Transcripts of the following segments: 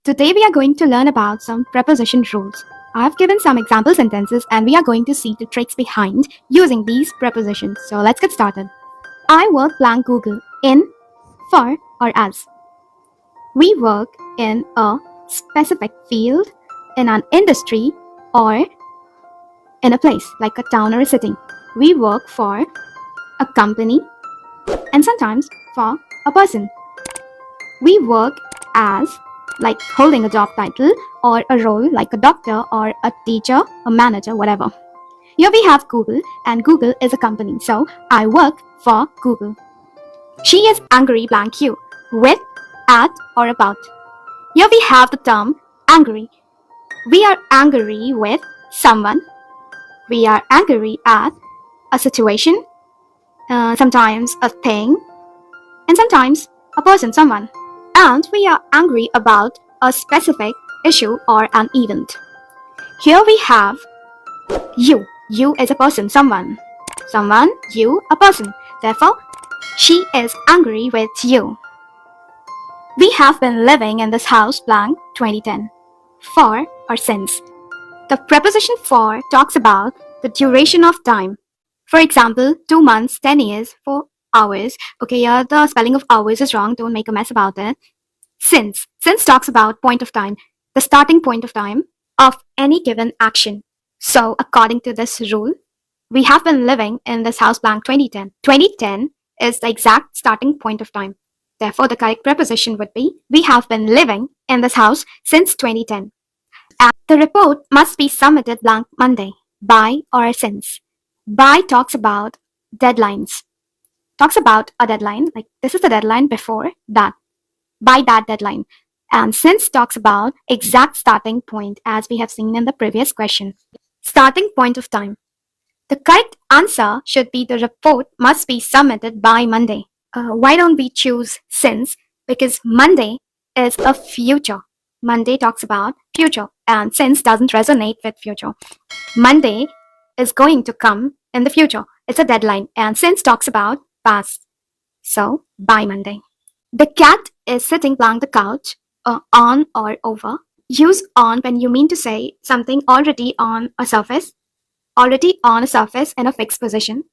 Today we are going to learn about some preposition rules. I have given some example sentences and we are going to see the tricks behind using these prepositions. So let's get started. I work blank Google in, for or as. We work in a specific field, in an industry or in a place like a town or a city. We work for a company and sometimes for a person. We work as like holding a job title or a role like a doctor or a teacher, a manager, whatever. Here we have Google and Google is a company. So I work for Google. She is angry blank you with, at or about. Here we have the term angry. We are angry with someone. We are angry at a situation, sometimes a thing, and sometimes a person, someone. And we are angry about a specific issue or an event. Here we have you. You is a person, someone. Someone, you, a person. Therefore, she is angry with you. We have been living in this house blank 2010. For or since. The preposition for talks about the duration of time. For example, 2 months, 10 years, 4 hours. Okay, here the spelling of hours is wrong. Don't make a mess about it. Since talks about point of time, the starting point of time of any given action. So according to this rule, we have been living in this house blank 2010. 2010 is the exact starting point of time. Therefore, the correct preposition would be, we have been living in this house since 2010. And the report must be submitted blank Monday, by or since. By talks about deadlines. Talks about a deadline, like this is the deadline before that. By that deadline. And since talks about exact starting point as we have seen in the previous question. Starting point of time. The correct answer should be the report must be submitted by Monday. Why don't we choose since? Because Monday is a future. Monday talks about future and since doesn't resonate with future. Monday is going to come in the future. It's a deadline and since talks about past. So by Monday. The cat is sitting blank the couch, on or over. Use on when you mean to say something already on a surface in a fixed position.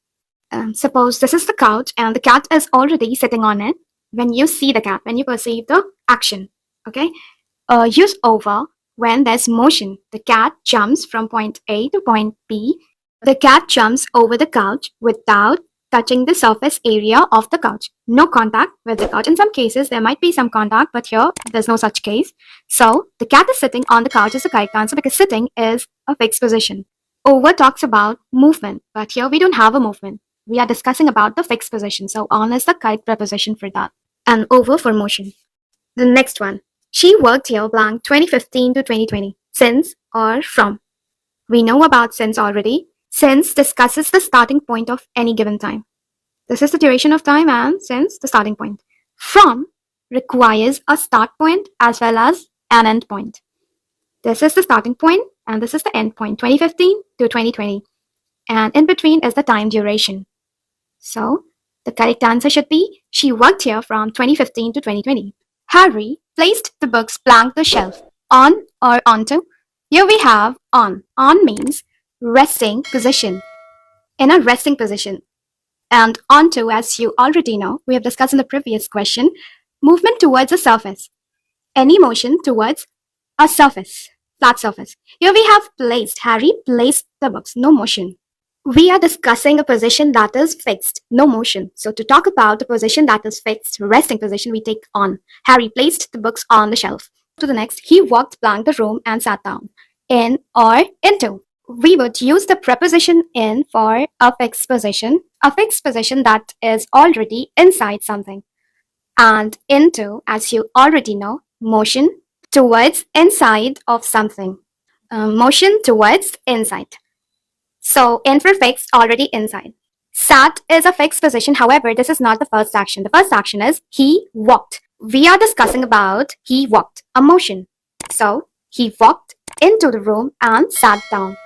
Suppose this is the couch and the cat is already sitting on it. When you see the cat, when you perceive the action, okay? Use over when there's motion. The cat jumps from point A to point B. The cat jumps over the couch without touching the surface area of the couch. No contact with the couch. In some cases, there might be some contact, but here there's no such case. So the cat is sitting on the couch is the correct answer because sitting is a fixed position. Over talks about movement, but here we don't have a movement. We are discussing about the fixed position. So on is the correct preposition for that. And over for motion. The next one. She worked here blank 2015 to 2020. Since or from. We know about since already. Since discusses the starting point of any given time. This is the duration of time and since the starting point. From requires a start point as well as an end point. This is the starting point and this is the end point, 2015 to 2020. And in between is the time duration. So the correct answer should be, she worked here from 2015 to 2020. Harry placed the books blank the shelf, on or onto. Here we have on. On means resting position, in a resting position. And onto, as you already know, we have discussed in the previous question, movement towards a surface. Any motion towards a surface, flat surface. Here we have placed. Harry placed the books, no motion. We are discussing a position that is fixed, no motion. So to talk about the position that is fixed, resting position, we take on. Harry placed the books on the shelf. To the next, he walked blank the room and sat down. In or into. We would use the preposition in for a fixed position that is already inside something. And into, as you already know, motion towards inside of something. Motion towards inside. So in for fixed, already inside. Sat is a fixed position. However, this is not the first action. The first action is he walked. We are discussing about he walked, a motion. So he walked into the room and sat down.